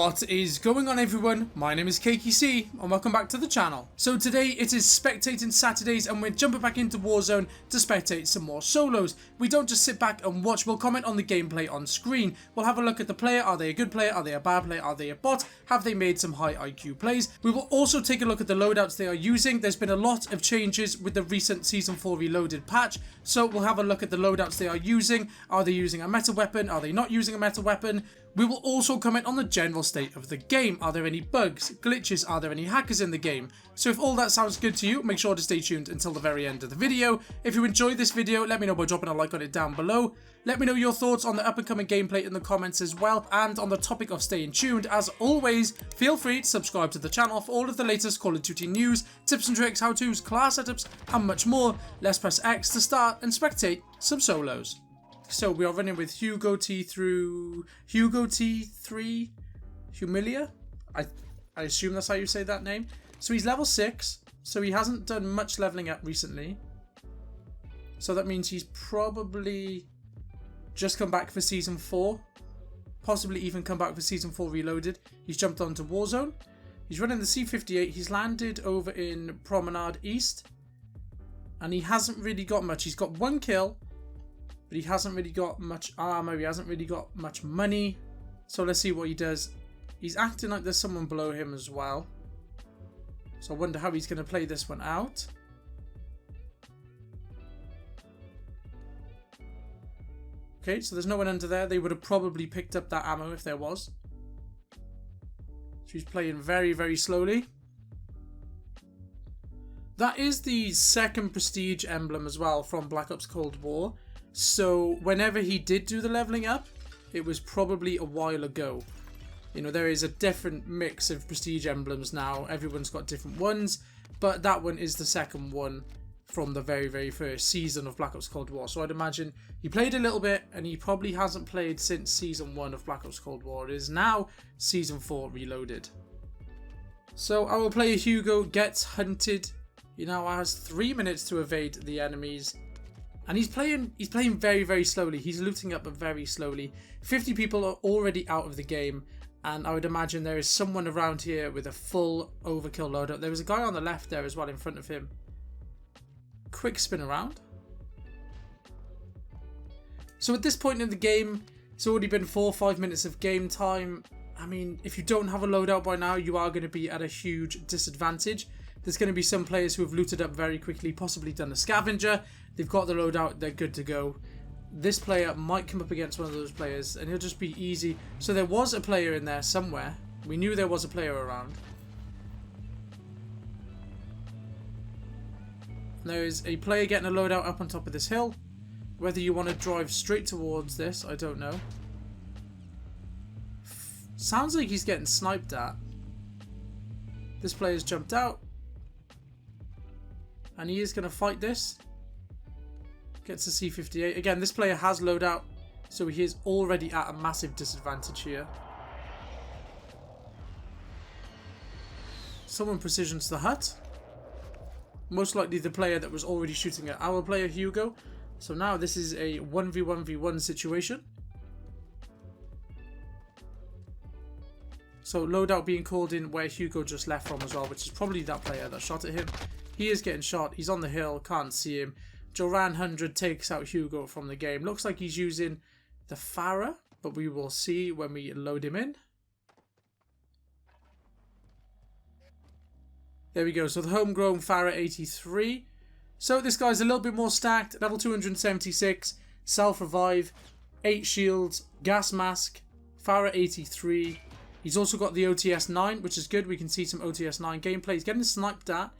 What is going on, everyone? My name is KKC and welcome back to the channel. So today it is Spectating Saturdays and we're jumping back into Warzone to spectate some more solos. We don't just sit back and watch, we'll comment on the gameplay on screen. We'll have a look at the player. Are they a good player? Are they a bad player? Are they a bot? Have they made some high IQ plays? We will also take a look at the loadouts they are using. There's been a lot of changes with the recent Season 4 Reloaded patch, so we'll have a look at the loadouts they are using. Are they using a meta weapon? Are they not using a meta weapon? We will also comment on the general state of the game. Are there any bugs, glitches? Are there any hackers in the game? So if all that sounds good to you, make sure to stay tuned until the very end of the video. If you enjoyed this video, let me know by dropping a like on it down below. Let me know your thoughts on the up-and-coming gameplay in the comments as well. And on the topic of staying tuned, as always, feel free to subscribe to the channel for all of the latest Call of Duty news, tips and tricks, how-tos, class setups, and much more. Let's press X to start and spectate some solos. So we are running with Hugo T3 Humilia. I assume that's how you say that name. So he's level 6, so he hasn't done much leveling up recently. So that means he's probably just come back for Season 4. Possibly even come back for Season 4 Reloaded. He's jumped onto Warzone. He's running the C58. He's landed over in Promenade East. And he hasn't really got much. He's got 1 kill. But he hasn't really got much armor, he hasn't really got much money. So let's see what he does. He's acting like there's someone below him as well. So I wonder how he's going to play this one out. Okay, so there's no one under there. They would have probably picked up that ammo if there was. So he's playing very, very slowly. That is the second prestige emblem as well from Black Ops Cold War. So whenever he did do the leveling up, it was probably a while ago. You know, there is a different mix of prestige emblems now. Everyone's got different ones, but that one is the second one from the very, very first season of Black Ops Cold War. So I'd imagine he played a little bit, and he probably hasn't played since Season 1 of Black Ops Cold War. It is now Season 4 Reloaded. So our player Hugo gets hunted. He now has 3 minutes to evade the enemies. And he's playing very, very slowly. He's looting up very slowly. 50 people are already out of the game. And I would imagine there is someone around here with a full overkill loadout. There was a guy on the left there as well in front of him. Quick spin around. So at this point in the game, it's already been 4 or 5 minutes of game time. I mean, if you don't have a loadout by now, you are going to be at a huge disadvantage. There's going to be some players who have looted up very quickly, possibly done a scavenger. They've got the loadout, they're good to go. This player might come up against one of those players and he'll just be easy. So there was a player in there somewhere. We knew there was a player around. There is a player getting a loadout up on top of this hill. Whether you want to drive straight towards this, I don't know. Sounds like he's getting sniped at. This player's jumped out. And he is going to fight this. Gets a C58. Again, this player has loadout, so he is already at a massive disadvantage here. Someone precisions the hut. Most likely the player that was already shooting at our player, Hugo. So now this is a 1v1v1 situation. So loadout being called in where Hugo just left from as well, which is probably that player that shot at him. He is getting shot. He's on the hill. Can't see him. Joran 100 takes out Hugo from the game. Looks like he's using the Farah, but we will see when we load him in. There we go. So the homegrown Farah 83. So this guy's a little bit more stacked. Level 276. Self-revive. 8 shields. Gas mask. Farah 83. He's also got the OTS 9, which is good. We can see some OTS 9 gameplay. He's getting sniped at.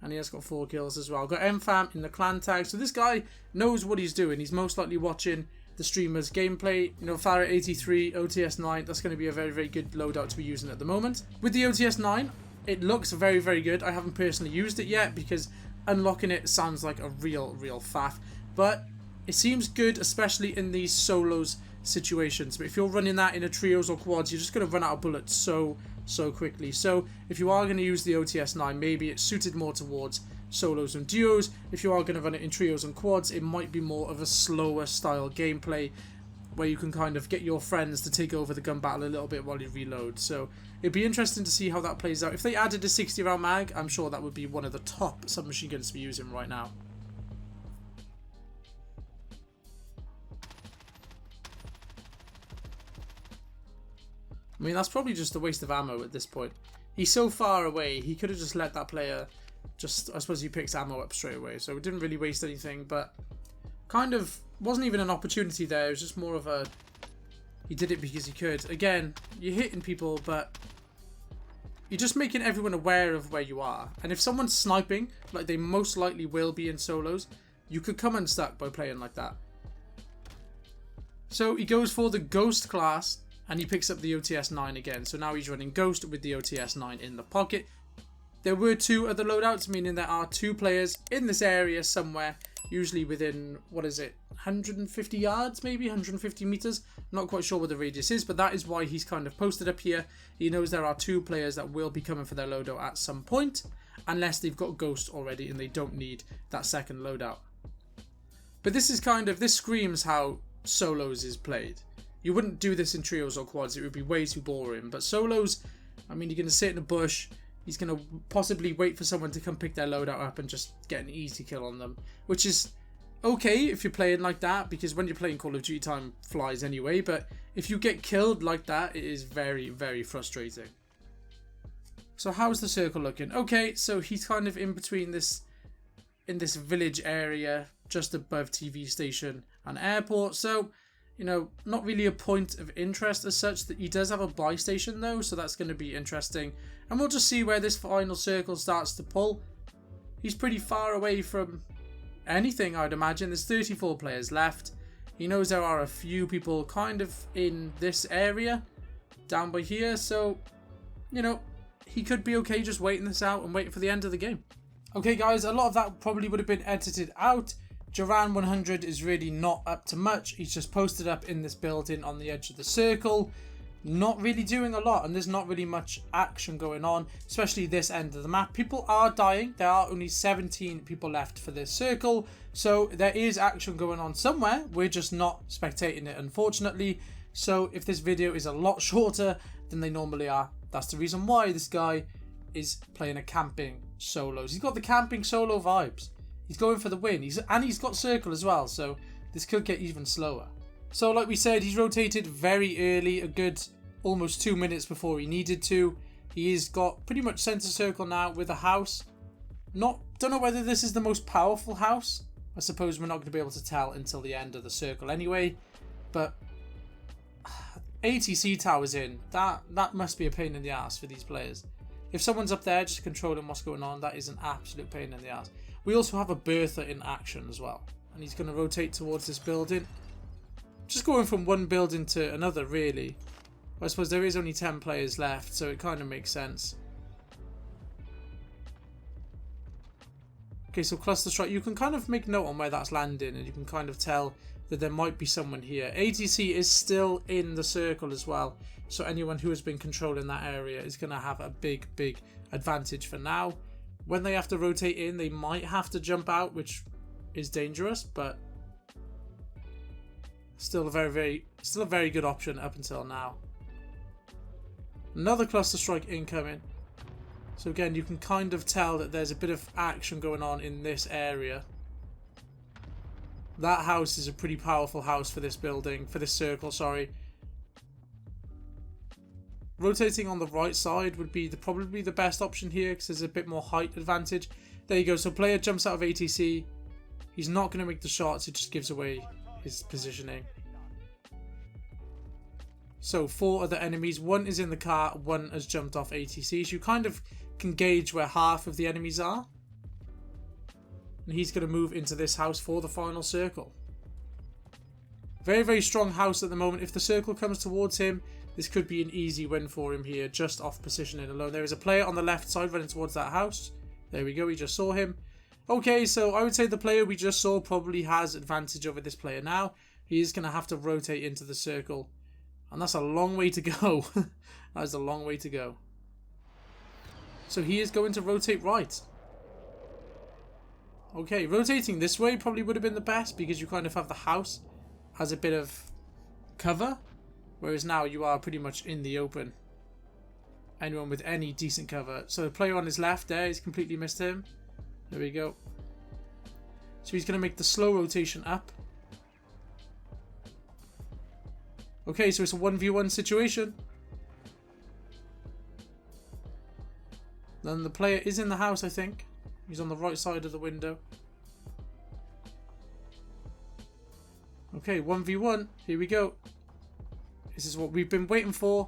And he has got 4 kills as well. Got MFAM in the clan tag. So this guy knows what he's doing. He's most likely watching the streamer's gameplay. You know, Farah 83, OTS 9. That's going to be a very, very good loadout to be using at the moment. With the OTS 9, it looks very, very good. I haven't personally used it yet because unlocking it sounds like a real faff. But it seems good, especially in these solos situations. But if you're running that in a trios or quads, you're just going to run out of bullets so quickly. So if you are going to use the OTS 9, maybe it's suited more towards solos and duos. If you are going to run it in trios and quads, it might be more of a slower style gameplay where you can kind of get your friends to take over the gun battle a little bit while you reload. So it'd be interesting to see how that plays out. If they added a 60 round mag, I'm sure that would be one of the top submachine guns to be using right now. I mean, that's probably just a waste of ammo at this point. He's so far away, he could have just let that player just, I suppose he picks ammo up straight away, so it didn't really waste anything, but kind of wasn't even an opportunity there. It was just more of a, he did it because he could. Again, you're hitting people, but you're just making everyone aware of where you are. And if someone's sniping, like they most likely will be in solos, you could come unstuck by playing like that. So he goes for the Ghost class, and he picks up the OTS-9 again. So now he's running Ghost with the OTS-9 in the pocket. There were two other loadouts, meaning there are two players in this area somewhere, usually within, what is it, 150 yards maybe, 150 meters. I'm not quite sure what the radius is, but that is why he's kind of posted up here. He knows there are two players that will be coming for their loadout at some point, unless they've got Ghost already and they don't need that second loadout. But this is kind of, this screams how solos is played. You wouldn't do this in trios or quads, it would be way too boring. But solos, I mean, you're going to sit in a bush, he's going to possibly wait for someone to come pick their loadout up and just get an easy kill on them. Which is okay if you're playing like that, because when you're playing Call of Duty, time flies anyway. But if you get killed like that, it is very, very frustrating. So how's the circle looking? Okay, so he's kind of in between this, in this village area, just above TV station and airport. So, you know, not really a point of interest as such. That he does have a buy station though, so that's going to be interesting. And we'll just see where this final circle starts to pull. He's pretty far away from anything, I'd imagine. There's 34 players left. He knows there are a few people kind of in this area, down by here. So, you know, he could be okay just waiting this out and waiting for the end of the game. Okay guys, a lot of that probably would have been edited out. Duran 100 is really not up to much. He's just posted up in this building on the edge of the circle, not really doing a lot, and there's not really much action going on, especially this end of the map. People are dying. There are only 17 people left for this circle, so there is action going on somewhere. We're just not spectating it, unfortunately. So if this video is a lot shorter than they normally are, that's the reason why this guy is playing a camping solos. He's got the camping solo vibes. He's going for the win. He's got circle as well, so this could get even slower. So like we said, he's rotated very early, a good almost 2 minutes before he needed to. He's got pretty much center circle now with a house. Don't know whether this is the most powerful house. I suppose we're not going to be able to tell until the end of the circle anyway. But ATC towers in. That must be a pain in the ass for these players. If someone's up there just controlling what's going on, that is an absolute pain in the ass. We also have a Bertha in action as well. And he's going to rotate towards this building. Just going from one building to another, really. I suppose there is only 10 players left, so it kind of makes sense. Okay, so cluster strike. You can kind of make note on where that's landing, and you can kind of tell that there might be someone here. ATC is still in the circle as well, so anyone who has been controlling that area is going to have a big, big advantage for now. When they have to rotate in, they might have to jump out, which is dangerous, but still a very good option up until now. Another cluster strike incoming. So again, you can kind of tell that there's a bit of action going on in this area. That house is a pretty powerful house for this building, for this circle, sorry. Rotating on the right side would be probably the best option here, because there's a bit more height advantage. There you go, so player jumps out of ATC. He's not going to make the shots, it just gives away his positioning. So 4 other enemies, one is in the car, one has jumped off ATC. So you kind of can gauge where half of the enemies are. And he's going to move into this house for the final circle. Very, very strong house at the moment. If the circle comes towards him, this could be an easy win for him here, just off positioning alone. There is a player on the left side running towards that house. There we go, we just saw him. Okay, so I would say the player we just saw probably has advantage over this player now. He is going to have to rotate into the circle. And that's a long way to go. That is a long way to go. So he is going to rotate right. Okay, rotating this way probably would have been the best, because you kind of have the house as a bit of cover, whereas now you are pretty much in the open. Anyone with any decent cover. So the player on his left there, he's completely missed him. There we go. So he's going to make the slow rotation up. Okay, so it's a 1v1 situation. Then the player is in the house, I think. He's on the right side of the window. Okay, 1v1. Here we go. This is what we've been waiting for.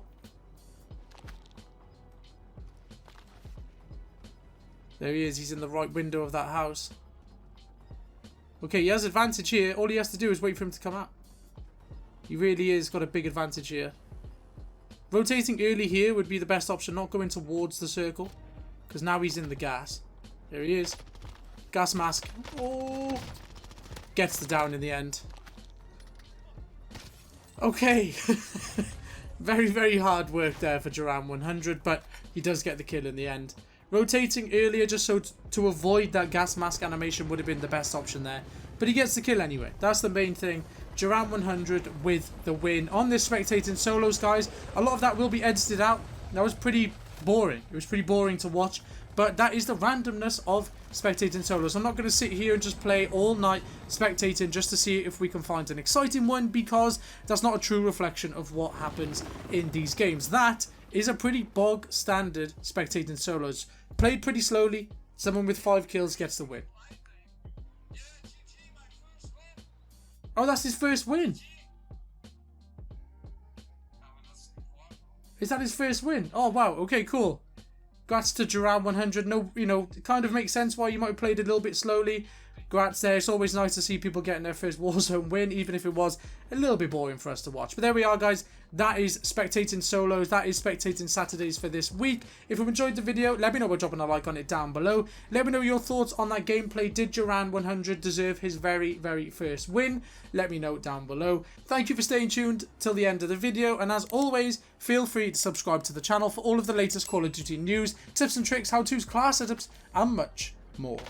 There he is. He's in the right window of that house. Okay, he has advantage here. All he has to do is wait for him to come out. He really is got a big advantage here. Rotating early here would be the best option, not going towards the circle. Because now he's in the gas. There he is. Gas mask. Oh! Gets the down in the end. Okay. Very, very hard work there for Duran 100, but he does get the kill in the end. Rotating earlier just so to avoid that gas mask animation would have been the best option there. But he gets the kill anyway. That's the main thing. Duran 100 with the win on this spectating solos, guys. A lot of that will be edited out. That was pretty boring. It was pretty boring to watch. But that is the randomness of spectating solos. I'm not going to sit here and just play all night spectating just to see if we can find an exciting one, because that's not a true reflection of what happens in these games. That is a pretty bog standard spectating solos. Played pretty slowly. Someone with 5 kills gets the win. Oh, that's his first win. Is that his first win? Oh, wow. Okay, cool. Grats to Duran 100. No, you know, it kind of makes sense why you might have played a little bit slowly. Grats there. It's always nice to see people getting their first Warzone win, even if it was a little bit boring for us to watch. But there we are, guys. That is spectating solos. That is spectating Saturdays for this week. If you enjoyed the video, let me know by dropping a like on it down below. Let me know your thoughts on that gameplay. Did Duran 100 deserve his very, very first win? Let me know down below. Thank you for staying tuned till the end of the video. And as always, feel free to subscribe to the channel for all of the latest Call of Duty news, tips and tricks, how-tos, class setups, and much more.